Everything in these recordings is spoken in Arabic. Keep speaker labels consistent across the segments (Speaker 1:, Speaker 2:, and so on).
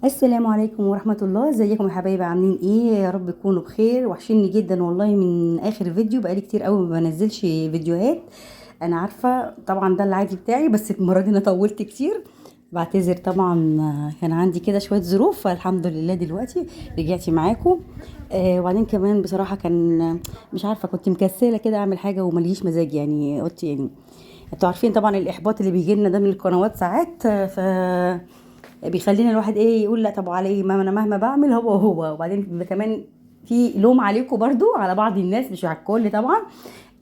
Speaker 1: السلام عليكم ورحمة الله. ازيكم يا حبايبي؟ عاملين ايه؟ يا رب تكونوا بخير. وحشني جدا والله من اخر فيديو، بقالي كتير قوي ما بنزلش فيديوهات. انا عارفة طبعا ده العادي بتاعي، بس المرة دي انا طولت كتير. بعتذر طبعا، كان عندي كده شوية ظروف، فالحمد لله دلوقتي رجعت معاكم. وبعدين كمان بصراحة كان مش عارفة، كنت مكسلة كده اعمل حاجة ومليش مزاج، يعني قلت يعني انتوا عارفين طبعا الاحباط اللي بيجي لنا ده من القنوات ساعات، بيخلينا الواحد ايه يقول لا، طب على ايه؟ ما انا مهما بعمل هو وبعدين بيبقى كمان في لوم عليكم برضو، على بعض الناس مش على الكل طبعا.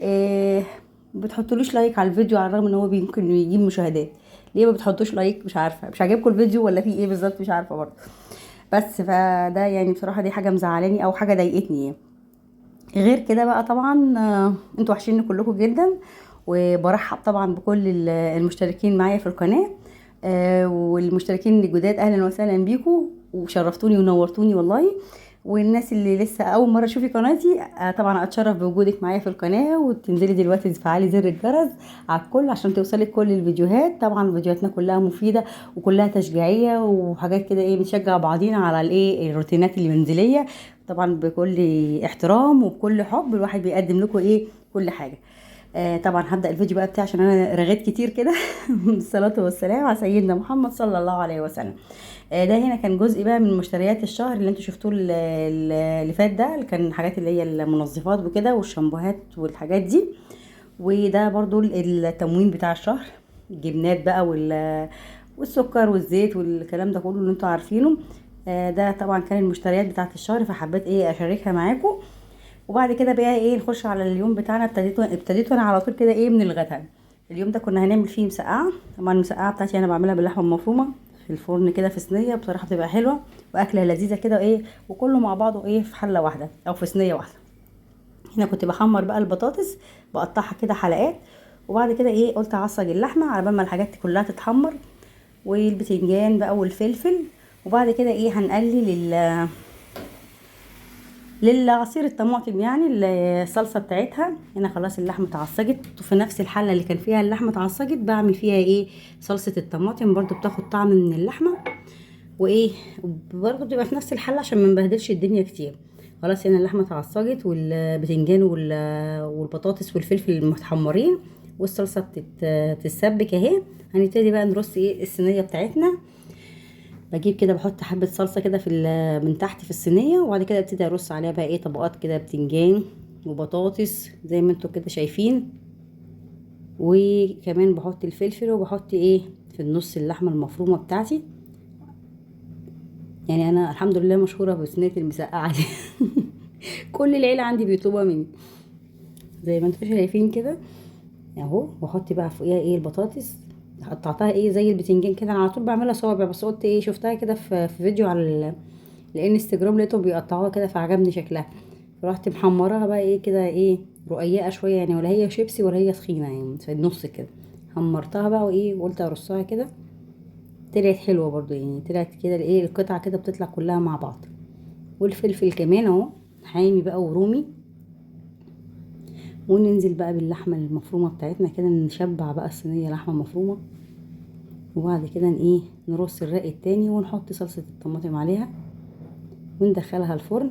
Speaker 1: إيه، بتحطولوش لايك على الفيديو على الرغم ان هو ممكن يجيب مشاهدات. ليه ما بتحطوش لايك؟ مش عارفه، مش عاجبكم الفيديو ولا في ايه بالظبط؟ مش عارفه برضو. بس فده يعني بصراحه دي حاجه مزعلاني او حاجه ضايقتني يعني. غير كده بقى طبعا، انتوا وحشيني كلكم جدا. وبرحب طبعا بكل المشتركين معايا في القناة. والمشتركين الجداد اهلا وسهلا بيكم، وشرفتوني ونورتوني والله. والناس اللي لسه اول مره تشوفي قناتي، طبعا اتشرف بوجودك معايا في القناه، وتنزلي دلوقتي تفعلي زر الجرس على الكل عشان توصلك كل الفيديوهات. طبعا فيديوهاتنا كلها مفيده وكلها تشجيعيه وحاجات كده، ايه، بنشجع بعضينا على الايه الروتينات المنزليه. طبعا بكل احترام وبكل حب الواحد بيقدم لكم ايه كل حاجه. طبعا هبدا الفيديو بقى بتاعي عشان انا رغيت كتير كده. الصلاه والسلام على سيدنا محمد صلى الله عليه وسلم. ده هنا كان جزء بقى من مشتريات الشهر اللي انتوا شفتوه اللي فات ده، اللي كان الحاجات اللي هي المنظفات وكده والشامبوهات والحاجات دي. وده برضو التموين بتاع الشهر، الجبنات بقى والسكر والزيت والكلام ده كله اللي انتوا عارفينه. ده طبعا كان المشتريات بتاعت الشهر، فحبيت ايه اشاركها معاكم. وبعد كده بقى ايه نخش على اليوم بتاعنا. ابتديت انا على طول كده ايه من الغدا. اليوم ده كنا هنعمل فيه مسقعه. طبعا المسقعه بتاعتي انا بعملها باللحمه المفرومه في الفرن كده في صينيه، بصراحه بتبقى حلوه واكله لذيذه كده، ايه، وكله مع بعضه ايه في حله واحده او في صينيه واحده. هنا كنت بحمر بقى البطاطس، بقطعها كده حلقات. وبعد كده ايه قلت اعصج اللحمه على بال ما الحاجات كلها تتحمر، والبتنجان بقى والفلفل. وبعد كده ايه هنقلي للعصير الطماطم، يعني الصلصه بتاعتها. هنا خلاص اللحمه اتعصجت، وفي نفس الحله اللي كان فيها اللحمه اتعصجت بعمل فيها ايه صلصه الطماطم، برضو بتاخد طعم من اللحمه. وايه، برضو بتبقى في نفس الحله عشان ما نبهدلش الدنيا كتير. خلاص هنا اللحمه اتعصجت والبتنجان والبطاطس والفلفل المتحمرين، والصلصه بتتسبك اهي. هنبتدي بقى نرص ايه الصينيه بتاعتنا. بجيب كده بحط حبة صلصة كده من تحت في الصينية، وبعد كده ابتدي ارص عليها بقى ايه طبقات كده بتنجان وبطاطس زي ما انتوا كده شايفين. وكمان بحط الفلفل، وبحط ايه في النص اللحمة المفرومة بتاعتي. يعني انا الحمد لله مشهورة بصينية المسقعة دي. كل العيلة عندي بيطلبوها مني زي ما انتوا شايفين كده اهو. واحط بقى فوقيها ايه البطاطس، قطعتها ايه زي البتنجان كده. انا على طول بعملها صوابع، بس قلت ايه شفتها كده في فيديو على الانستجرام، لقيتهم بيقطعوها كده فعجبني شكلها. رحت محمراها بقى ايه كده، ايه، رقيقه شويه يعني، ولا هي شيبسي ولا هي تخينه، يعني في النص كده. حمرتها بقى وايه وقلت ارصها كده. طلعت حلوه برضو، يعني طلعت كده ايه القطعه كده بتطلع كلها مع بعض. والفلفل كمان اهو حامي بقى ورومي. وننزل بقى باللحمه المفرومه بتاعتنا كده، نشبع بقى الصينيه لحمه مفرومه. وبعد كده ايه نرص الرق التاني ونحط صلصه الطماطم عليها وندخلها الفرن.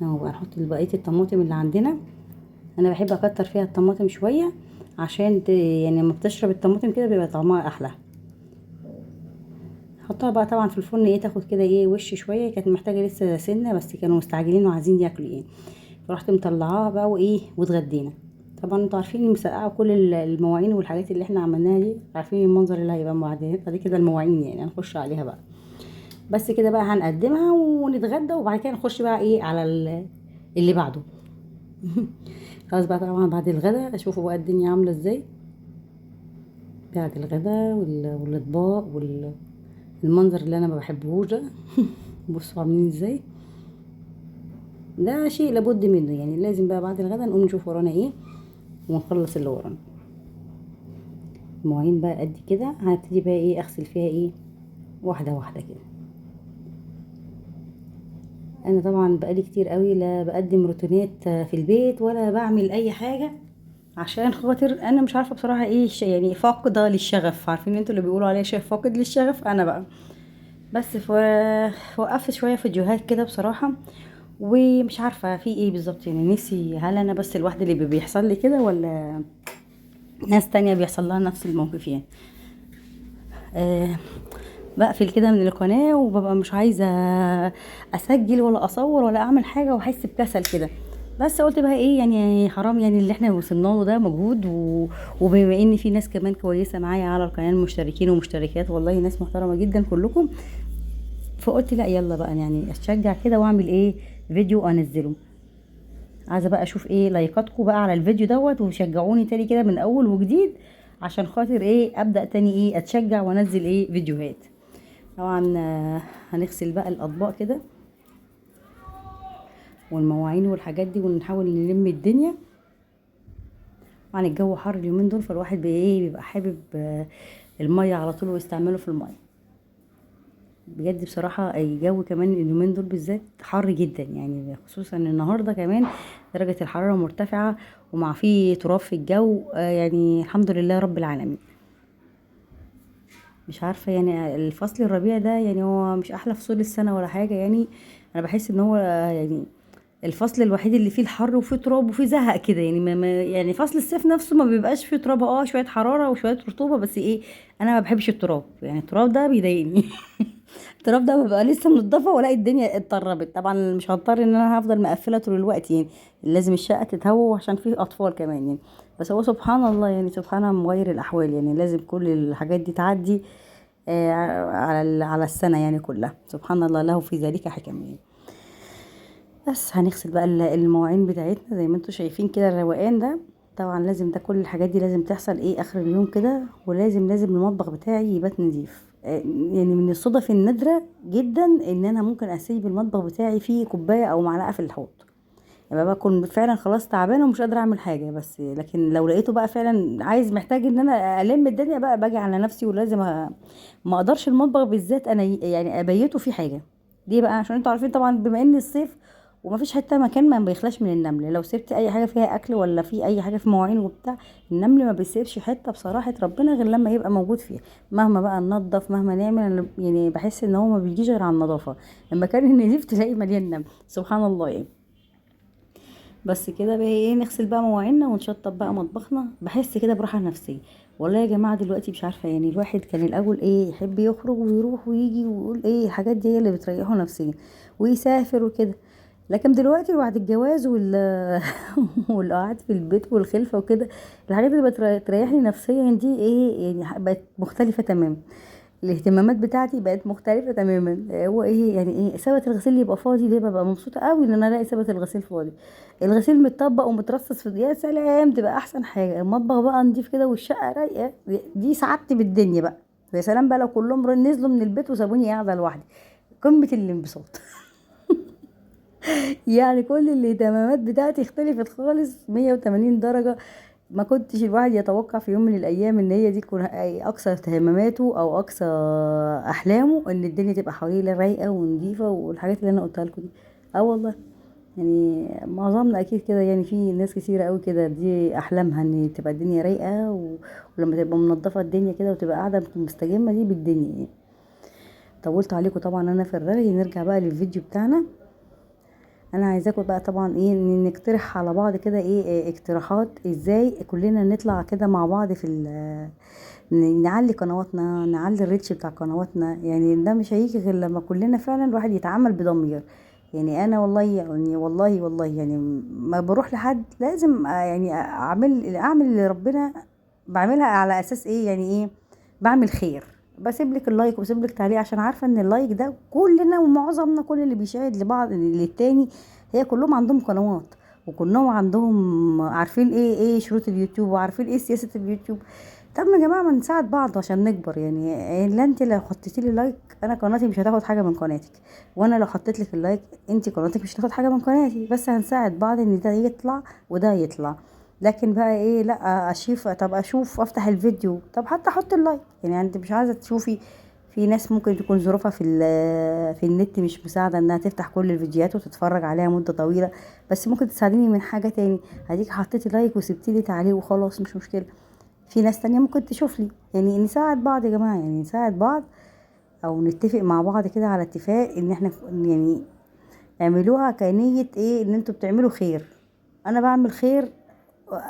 Speaker 1: اهو بقى نحط بقيه الطماطم اللي عندنا. انا بحب اكتر فيها الطماطم شويه عشان يعني لما بتشرب الطماطم كده بيبقى طعمها احلى. حطها بقى طبعا في الفرن ايه تاخد كده ايه وش شويه، كانت محتاجه لسه سنه بس كانوا مستعجلين وعايزين ياكلوا ايه. فرحت مطلعاها بقى وايه واتغدينا. طبعا انتوا عارفين المسقعه وكل المواعين والحاجات اللي احنا عملناها دي، عارفين المنظر اللي هيبقى بعد كده المواعين، يعني هنخش عليها بقى. بس كده بقى هنقدمها ونتغدى، وبعد كده نخش بقى ايه على اللي بعده. خلاص بقى طبعا بعد الغدا اشوفوا بقى الدنيا عامله ازاي بعد الغدا والاطباق والمنظر اللي انا ما بحبهوش ده. بصوا عاملين ازاي. ده شيء لابد منه، يعني لازم بقى بعد الغدا نقوم نشوف ورانا ايه ونخلص اللي ورانا. المواعين بقى قد كده، هبتدي بقى ايه اغسل فيها ايه واحده واحده كده. انا طبعا بقالي كتير قوي لا بقدم روتينات في البيت ولا بعمل اي حاجه، عشان خاطر انا مش عارفه بصراحه ايه يعني فاقده للشغف. عارفين انتوا اللي بيقولوا عليا شيء فاقد للشغف؟ انا بقى بس وقفت شويه فيديوهات كده بصراحه، ومش عارفه في ايه بالظبط يعني. نفسي، هل انا بس الواحده اللي بيحصل لي كده، ولا ناس تانية بيحصل لها نفس الموقف يعني؟ أه بقفل كده من القناه وببقى مش عايزه اسجل ولا اصور ولا اعمل حاجه، واحس بكسل كده. بس قلت بقى ايه يعني، حرام يعني اللي احنا وصلنا له ده مجهود وبما ان في ناس كمان كويسه معايا على القناه، مشتركين ومشتركات، والله ناس محترمه جدا كلكم. فقلت لا يلا بقى يعني اشجع كده واعمل ايه، فيديو انزله. عايزه بقى اشوف ايه لايكاتكم بقى على الفيديو دوت، وشجعوني تاني كده من اول وجديد، عشان خاطر ايه ابدا تاني ايه اتشجع وانزل ايه فيديوهات. طبعا هنغسل بقى الاطباق كده والمواعين والحاجات دي، ونحاول نلم الدنيا. طبعا الجو حر اليومين دول، فالواحد ايه بيبقى حابب الميه على طول ويستعمله في الميه. بجد بصراحة الجو كمان اليومين دول بالذات حر جدا يعني، خصوصا النهاردة كمان درجة الحرارة مرتفعة، ومع في تراب في الجو. يعني الحمد لله رب العالمين. مش عارفة يعني الفصل الربيع ده يعني هو مش أحلى فصول السنة ولا حاجة يعني. أنا بحس إن هو يعني الفصل الوحيد اللي فيه الحر وفيه تراب وفيه زهق كده يعني. يعني فصل الصيف نفسه ما بيبقاش فيه تراب، شوية حرارة وشوية رطوبة بس ايه. انا ما بحبش التراب يعني، التراب ده بيضايقني. التراب ده ببقى لسه منضفه والاقي الدنيا اتطربت. طبعا مش هضطر ان انا هفضل مقفله طول الوقت يعني، لازم الشقه تتهوى عشان فيه اطفال كمان يعني. بس هو سبحان الله يعني، سبحان مغير الاحوال يعني، لازم كل الحاجات دي تعدي على السنه يعني كلها. سبحان الله له في ذلك حكم يعني. بس هنغسل بقى المواعين بتاعتنا زي ما انتوا شايفين كده الروقان ده. طبعا لازم ده، كل الحاجات دي لازم تحصل ايه اخر اليوم كده، ولازم المطبخ بتاعي يبات نظيف. يعني من الصدف النادرة جدا ان انا ممكن اسيب المطبخ بتاعي فيه كوباية او معلقة في الحوض. يعني بكون فعلا خلاص تعبانه ومش قادره اعمل حاجه، بس لكن لو لقيته بقى فعلا عايز محتاج ان انا الم الدنيا بقى، باجي على نفسي ولازم ما اقدرش المطبخ بالذات انا يعني ابيته فيه حاجه. ليه بقى؟ عشان انتوا عارفين طبعا بما ان الصيف ومفيش حته مكان ما بيخلاش من النمل. لو سبت اي حاجه فيها اكل ولا في اي حاجه في مواعين وبتاع، النمل ما بيسيبش حته بصراحه ربنا غير لما يبقى موجود فيها. مهما بقى ننضف مهما نعمل، أنا يعني بحس ان هو ما بيجيش غير على النظافه. المكان النظيف تلاقي مليان نمل، سبحان الله يعني. بس كده بقى ايه، نغسل بقى مواعيننا ونشطب بقى مطبخنا، بحس كده براحه نفسيه. والله يا جماعه دلوقتي مش عارفه يعني، الواحد كان الاول ايه يحب يخرج ويروح ويجي ويقول ايه الحاجات دي هي اللي بتريحه نفسيا، ويسافر وكده. لكن دلوقتي بعد الجواز والقعد في البيت والخلفه وكده، الحاجات اللي بتريحني نفسيا دي ايه يعني بقت مختلفه تماما. الاهتمامات بتاعتي بقت مختلفة تماما. هو ايه يعني، ايه سبت الغسيل يبقى فاضي، ليه ببقى مبسوطة قوي ان انا الاقي سبت الغسيل فاضي. الغسيل متطبق ومترصص في، يا سلام تبقى احسن حاجة. المطبخ بقى نضيف كده والشقة رايقة، دي سعادتي بالدنيا بقى. يا سلام بقى لو كلهم نزلوا من البيت وسابوني قاعدة لوحدي، قمة الانبساط. يعني كل الاهتمامات بتاعتي اختلفت خالص 180 درجة. ما كنتش الواحد يتوقع في يوم من الايام ان هي دي تكون اقصى اهتماماته او اقصى احلامه، ان الدنيا تبقى حواليه رايقه ونظيفه والحاجات اللي انا قلتها لكم دي. اه والله يعني معظمنا اكيد كده يعني، في ناس كتيره قوي كده دي احلامها ان تبقى الدنيا رايقه ولما تبقى منظفه الدنيا كده وتبقى قاعده مستجمه دي بالدنيا يعني. طولت عليكم طبعا انا في الرغي. نرجع بقى للفيديو بتاعنا. انا عايزاكم بقى طبعا ايه نقترح على بعض كده ايه اقتراحات ازاي كلنا نطلع كده مع بعض في نعلي قنواتنا، نعلي الريتش بتاع قنواتنا. يعني ده مش هيجي غير لما كلنا فعلا الواحد يتعامل بضمير. يعني انا والله يعني والله يعني ما بروح لحد لازم يعني اعمل اللي ربنا بعملها على اساس ايه يعني ايه، بعمل خير. بسيب لك اللايك وبسيب لك تعليق، عشان عارفه ان اللايك ده كلنا ومعظمنا كل اللي بيشاهد لبعض للتاني، هي كلهم عندهم قنوات وكلهم عندهم عارفين ايه شروط اليوتيوب وعارفين ايه سياسه اليوتيوب. طب يا جماعه ما نساعد بعض عشان نكبر يعني. لا انت لو حطيتي لي لايك انا قناتي مش هتاخد حاجه من قناتك، وانا لو حطيت لك اللايك انت قناتك مش هتاخد حاجه من قناتي، بس هنساعد بعض ان ده يطلع وده يطلع. لكن بقى ايه، لا اشوف افتح الفيديو، طب حتى احط اللايك يعني. انت مش عايزه تشوفي، في ناس ممكن تكون ظروفها في النت مش مساعده انها تفتح كل الفيديوهات وتتفرج عليها مده طويله، بس ممكن تساعديني من حاجه تاني. هديك حطيتي لايك وسبتي لي تعليق وخلاص مش مشكله. في ناس تانية ممكن تشوف لي، يعني نساعد بعض يا جماعه، يعني نساعد بعض. او نتفق مع بعض كده على اتفاق ان احنا يعني اعملوها كنية ايه، ان انتوا بتعملوا خير. انا بعمل خير،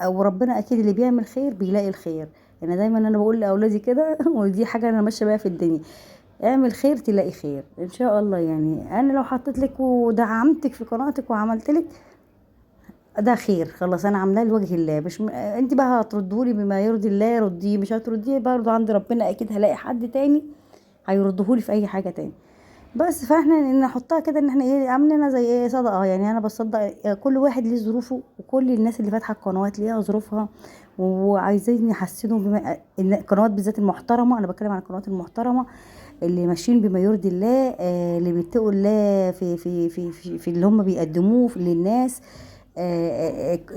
Speaker 1: وربنا اكيد اللي بيعمل خير بيلاقي الخير. انا دايما انا بقول لاولادي كده ودي حاجه انا ماشيه بيها في الدنيا، اعمل خير تلاقي خير ان شاء الله. يعني انا لو حطيت لك ودعمتك في قناتك وعملت لك ده خير، خلاص انا عاملاه لوجه الله. مش انت بقى هتردولي بما يرضي الله رديه، مش هترديه برضه عند ربنا اكيد هلاقي حد تاني هيردهولي في اي حاجه تاني. بس فاحنا نحطها كده ان احنا ايه عاملينها زي ايه صدقه. يعني انا بصدق، كل واحد ليه ظروفه، وكل الناس اللي فاتحه القنوات ليها ظروفها، وعايزين يحسنوا بما ان القنوات بالذات المحترمه، انا بتكلم عن القنوات المحترمه اللي ماشيين بما يرضي الله، اللي بيتقوا الله في اللي هم بيقدموه للناس،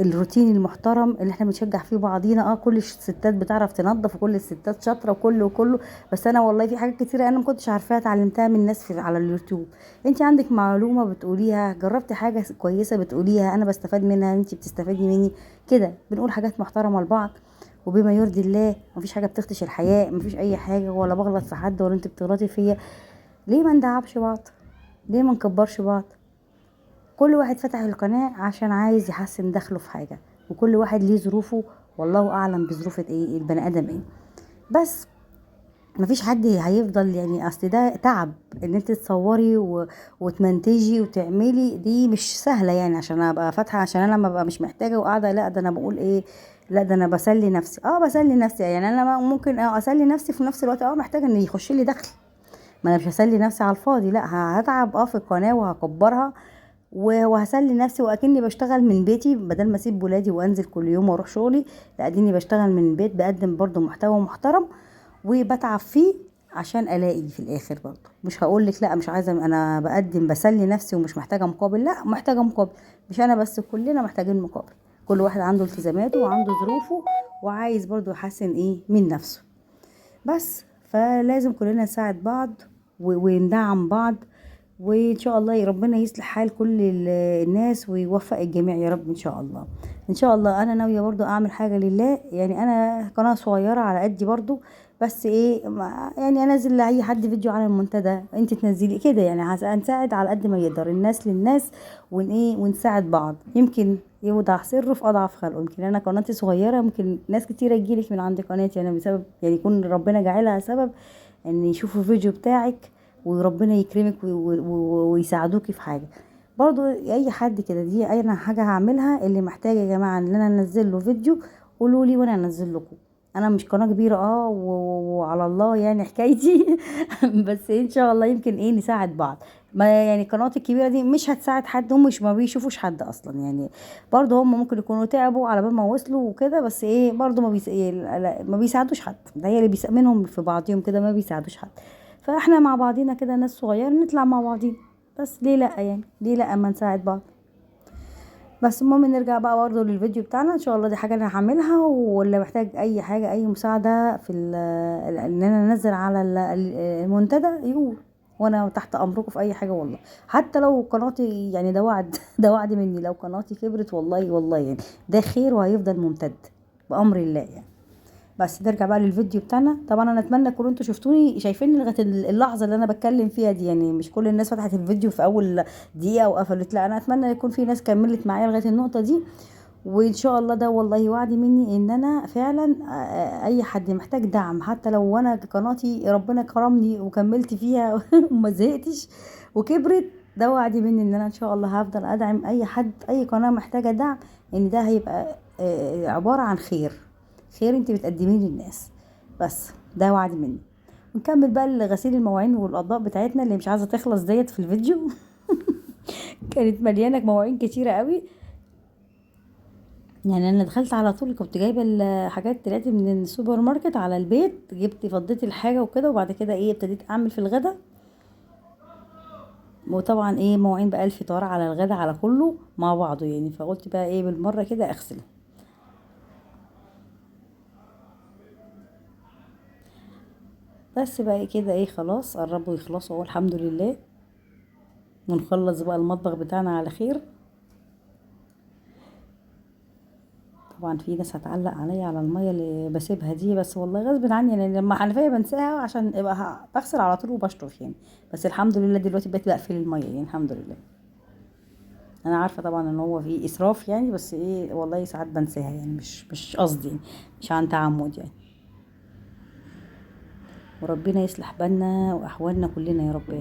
Speaker 1: الروتين المحترم اللي احنا بنشجع فيه بعضينا. كل الستات بتعرف تنظف، وكل الستات شاطره، وكله. بس انا والله في حاجات كتيره انا ما كنتش عارفاها اتعلمتها من ناس على اليوتيوب. انت عندك معلومه بتقوليها، جربتي حاجه كويسه بتقوليها، انا بستفاد منها، انت بتستفادي مني. كده بنقول حاجات محترمه لبعض وبما يرضي الله. مفيش حاجه بتخدش الحياء، مفيش اي حاجه، ولا بغلط في حد ولا انت بتغلطي فيا. ليه ما ندعبش بعض؟ ليه ما نكبرش بعض؟ كل واحد فتح القناة عشان عايز يحسن دخله في حاجة، وكل واحد ليه ظروفه، والله اعلم بظروف ايه البني ادم ايه. بس مفيش حد هيفضل، يعني اصل ده تعب ان انت تصوري وتمنتجي وتعملي، دي مش سهلة يعني عشان ابقى فاتحة، عشان انا لما ابقى مش محتاجة وقاعدة. لا ده انا بقول ايه، لا ده انا بسلي نفسي. بسلي نفسي، يعني انا ممكن اسلي نفسي في نفس الوقت محتاجة ان يخش لي دخل. ما انا مش هسلي نفسي على الفاضي، لا هتعب في القناة وهكبرها وهسلي نفسي، واكني بشتغل من بيتي بدل ما اسيب ولادي وانزل كل يوم واروح شغلي. لا اديني بشتغل من البيت، بقدم برضو محتوى محترم وبتعب فيه عشان الاقي في الاخر برضو. مش هقول لك لا مش عايزه، انا بقدم بسلي نفسي ومش محتاجه مقابل، لا محتاجه مقابل. مش انا بس، كلنا محتاجين مقابل. كل واحد عنده التزاماته وعنده ظروفه وعايز برضو يحسن ايه من نفسه. بس فلازم كلنا نساعد بعض وندعم بعض، وان شاء الله ربنا يصلح حال كل الناس ويوفق الجميع يا رب ان شاء الله. ان شاء الله انا ناويه برضو اعمل حاجه لله. يعني انا قناه صغيره على قدي برضو، بس ايه يعني انزل لاي حد فيديو على المنتدى، انت تنزلي كده، يعني هنساعد على قد ما يقدر الناس للناس، ون ايه ونساعد بعض. يمكن يوضع سره في اضعف خلقه. يمكن انا قناتي صغيره، ممكن ناس كتيره تجيلك من عند قناتي انا بسبب، يعني يكون ربنا جعلها سبب ان يشوفوا الفيديو بتاعك وربنا يكرمك ويساعدوكي في حاجه. برضو اي حد كده، دي اي حاجه هعملها. اللي محتاج يا جماعه ان انا انزل له فيديو قولوا لي وانا انزل لكم. انا مش قناه كبيره وعلى الله يعني حكايتي بس ان شاء الله يمكن ايه نساعد بعض. ما يعني القنوات الكبيره دي مش هتساعد حد، هم مش ما بيشوفوش حد اصلا يعني. برضو هم ممكن يكونوا تعبوا على بال ما وصلوا وكده، بس ايه برضو ما بيساعدوش حد. ده هي اللي منهم في بعضهم كده ما بيساعدوش حد. فاحنا مع بعضينا كده ناس صغيره نطلع مع بعضينا، بس ليه لا؟ يعني ليه لا اما نساعد بعض. بس المهم نرجع بقى برضه للفيديو بتاعنا. ان شاء الله دي حاجه انا هعملها، واللي محتاج اي حاجه اي مساعده في ان انا انزل على المنتدى يقول، وانا تحت امركم في اي حاجه والله. حتى لو قناتي، يعني ده وعد ده وعد مني، لو قناتي كبرت والله والله يعني ده خير وهيفضل ممتد بامر الله يعني. بس نرجع بقى للفيديو بتاعنا. طبعا انا اتمنى تكونوا انتوا شفتوني شايفيني لغايه اللحظه اللي انا بتكلم فيها دي. يعني مش كل الناس فتحت الفيديو في اول دقيقه وقفلت، لا انا اتمنى يكون في ناس كملت معايا لغايه النقطه دي. وان شاء الله ده والله وعد مني ان انا فعلا اي حد محتاج دعم، حتى لو انا قناتي ربنا كرمني وكملت فيها وما زهقتش وكبرت، ده وعد مني ان انا ان شاء الله هفضل ادعم اي حد، اي قناه محتاجه دعم. ان ده هيبقى عباره عن خير، خير انت بتقدميه للناس. بس ده وعد مني. ونكمل بقى غسيل المواعين والاطباق بتاعتنا اللي مش عايزه تخلص ديت في الفيديو كانت مليانه مواعين كتيره قوي. يعني انا دخلت على طول كنت جايبه الحاجات دلوقتي من السوبر ماركت على البيت، جبت فضيت الحاجه وكده، وبعد كده ايه ابتديت اعمل في الغدا. وطبعا ايه مواعين بقى الفطار على الغدا على كله مع بعضه يعني، فقلت بقى ايه بالمره كده اغسل. بس بقى كده ايه خلاص قربوا يخلصوا اهو الحمد لله، ونخلص بقى المطبخ بتاعنا على خير. طبعا في ناس هتعلق عليا على الميه اللي بسيبها دي، بس والله غصب عني يعني، لما حنفيه بنساها عشان ابقى بغسل على طول وبشطف يعني. بس الحمد لله دلوقتي بقيت بقفل الميه يعني، الحمد لله. انا عارفه طبعا ان هو في اسراف يعني، بس ايه والله ساعات بنساها يعني، مش قصدي يعني، مش عن تعمد يعني. وربنا يصلح بالنا واحوالنا كلنا يا رب،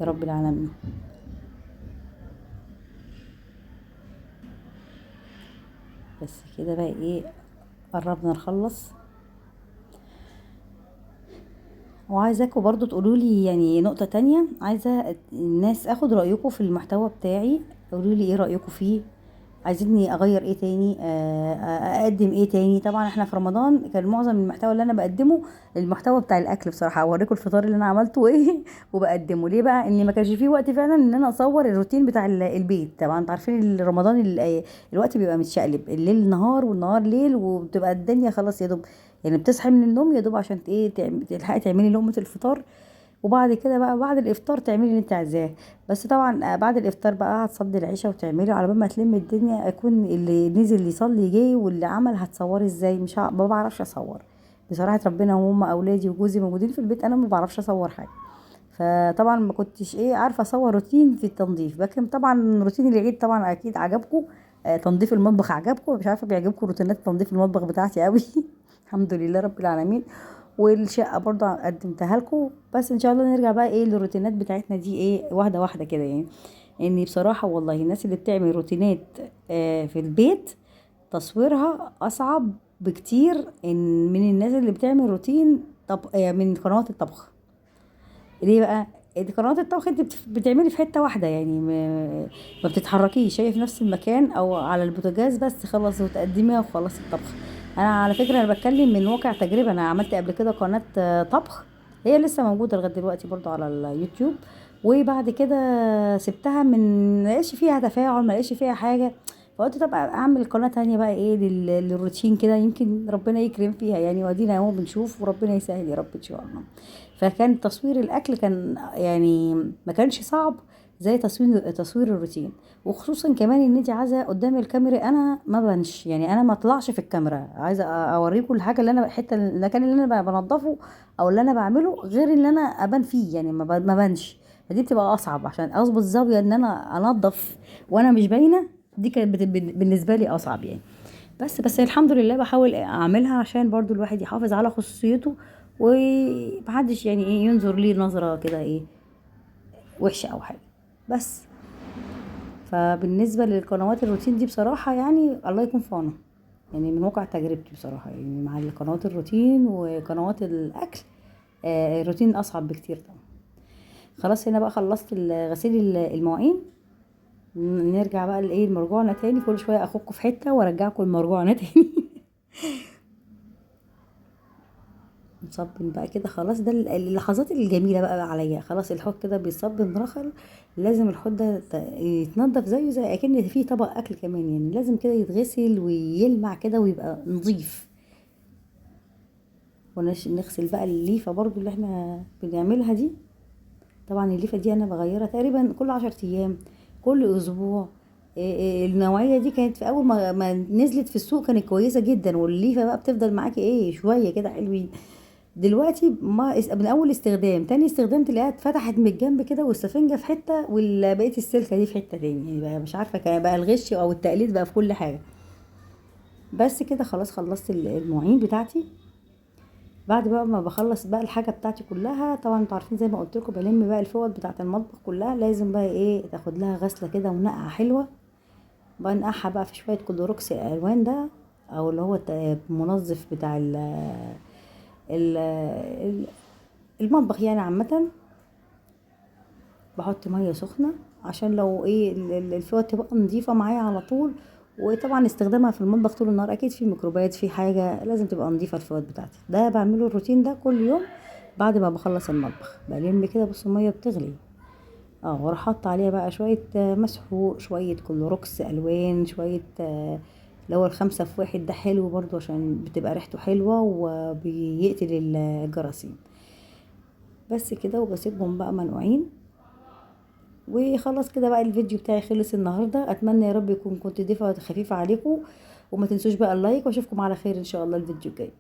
Speaker 1: يا رب العالمين. بس كده بقى ايه، قربنا نخلص. وعايزاكم برضو تقولوا لي يعني نقطة تانية، عايزة الناس اخد رأيكم في المحتوى بتاعي. قولوا لي ايه رأيكم فيه، عايزيني اغير ايه تاني، اقدم ايه تاني. طبعا احنا في رمضان كان معظم المحتوى اللي انا بقدمه المحتوى بتاع الاكل بصراحه. اوريكم الفطار اللي انا عملته ايه وبقدمه ليه بقى، ان ما كانش فيه وقت فعلا ان انا اصور الروتين بتاع البيت. طبعا انتوا عارفين رمضان الوقت بيبقى متشقلب، الليل نهار والنهار ليل، وبتبقى الدنيا خلاص يا دوب يعني بتصحي من النوم يا دوب عشان ايه تلحقي تعملي لقمه الفطار، وبعد كده بقى بعد الافطار تعملي اللي انت عايزاه. بس طبعا بعد الافطار بقى هتصلي العشاء وتعملي على بال ما تلم الدنيا، اكون اللي نزل يصلي جه واللي عمل. هتصوري ازاي؟ مش ما بعرفش اصور بصراحه ربنا، وهم اولادي وجوزي موجودين في البيت، انا ما بعرفش اصور حاجه. فطبعا ما كنتش ايه عارفه اصور روتين في التنظيف. لكن طبعا روتين العيد طبعا اكيد عجبكم، تنظيف المطبخ عجبكم. مش عارفه بيعجبكم روتينات تنظيف المطبخ بتاعتي قوي الحمد لله رب العالمين. والشقه برضو قدمتها لكم. بس ان شاء الله نرجع بقى ايه للروتينات بتاعتنا دي ايه واحده واحده كده يعني. اني بصراحه والله الناس اللي بتعمل روتينات في البيت تصويرها اصعب بكتير من الناس اللي بتعمل روتين طب من قنوات الطبخ. ليه بقى؟ دي قنوات الطبخ انت بتعملي في حته واحده يعني، ما بتتحركيش، شايف نفس المكان او على البوتاجاز بس خلاص وتقدميها وخلاص الطبخ. انا على فكره انا بتكلم من واقع تجربه، انا عملت قبل كده قناه طبخ، هي لسه موجوده لغايه دلوقتي برضو على اليوتيوب. وبعد كده سبتها، من ما لقيتش فيها تفاعل، ما لقيتش فيها حاجه. فقلت طب اعمل قناه تانية بقى ايه للروتين كده، يمكن ربنا يكرم فيها يعني، ودينا اهو بنشوف وربنا يسهل يا رب ان شاء الله. فكان تصوير الاكل كان يعني ما كانش صعب زي تصوير الروتين. وخصوصا كمان ان انت عايزه قدام الكاميرا انا ما بنش يعني، انا ما اطلعش في الكاميرا، عايزه اوريكم الحاجه اللي انا حته المكان اللي انا بنضفه او اللي انا بعمله غير اللي انا ابان فيه يعني، ما بنش. فدي بتبقى اصعب عشان اظبط الزاويه ان انا انضف وانا مش باينه. دي كانت بالنسبه لي اصعب يعني. بس الحمد لله بحاول اعملها عشان برضو الواحد يحافظ على خصوصيته، ومحدش يعني ايه ينظر ليه نظرة كده ايه وحشة او حاجة. بس فبالنسبة للقنوات الروتين دي بصراحة يعني الله يكون في عونها يعني، من واقع تجربتي بصراحة يعني مع القنوات الروتين وقنوات الأكل. الروتين أصعب بكتير طبعا. خلاص هنا بقى خلصت غسيل المواعين. نرجع بقى لإيه المرجوعنا تاني، كل شوية أخدكم في حتة وأرجعكم المرجوعنا تاني نصبن بقى كده خلاص. ده اللحظات الجميله بقى عليا. خلاص الحوض كده بيصبن رخر، لازم الحوض ده يتنضف زيه زي اكن فيه طبق اكل كمان يعني، لازم كده يتغسل ويلمع كده ويبقى نظيف. ونغسل بقى الليفه برضو اللي احنا بنعملها دي. طبعا الليفه دي انا بغيرها تقريبا كل 10 ايام، كل اسبوع. النوعيه دي كانت في اول ما نزلت في السوق كانت كويسه جدا، والليفه بقى بتفضل معاكي ايه شويه كده حلوين. دلوقتي ما من اول استخدام تاني استخدام تلاقيها اتفتحت من الجنب كده، والسفنجه في حته وبقيه السلكه دي في حته تاني يعني، بقى مش عارفه كان بقى الغش او التقليد بقى في كل حاجه. بس كده خلاص خلصت المواعين بتاعتي. بعد بقى ما بخلص بقى الحاجه بتاعتي كلها، طبعا انتوا عارفين زي ما قلت لكم بلم بقى الفوط بتاعه المطبخ كلها، لازم بقى ايه تاخد لها غسله كده ونقعه حلوه. بنقعها بقى في شويه كلوروكس الالوان ده، او اللي هو المنظف بتاع ال- المطبخ يعني عامه. بحط ميه سخنه عشان لو ايه الفوط تبقى نظيفه معايا على طول. وطبعا استخدامها في المطبخ طول النهار اكيد في ميكروبات في حاجه، لازم تبقى نظيفه الفوط بتاعتي. ده بعمله الروتين ده كل يوم بعد ما بخلص المطبخ. بلم كده بص الميه بتغلي، واروح حاطه عليها بقى شويه مسحوق، شويه كلوروكس الوان، شويه اللي هو الخمسة في واحد ده حلو برضو عشان بتبقى ريحته حلوة وبيقتل الجراثيم. بس كده وبسيبهم بقى منقوعين. وخلاص كده بقى الفيديو بتاعي خلص النهارده. اتمنى يا رب يكون كنت ضيفه خفيفه عليكم، وما تنسوش بقى اللايك، واشوفكم على خير ان شاء الله الفيديو الجاي.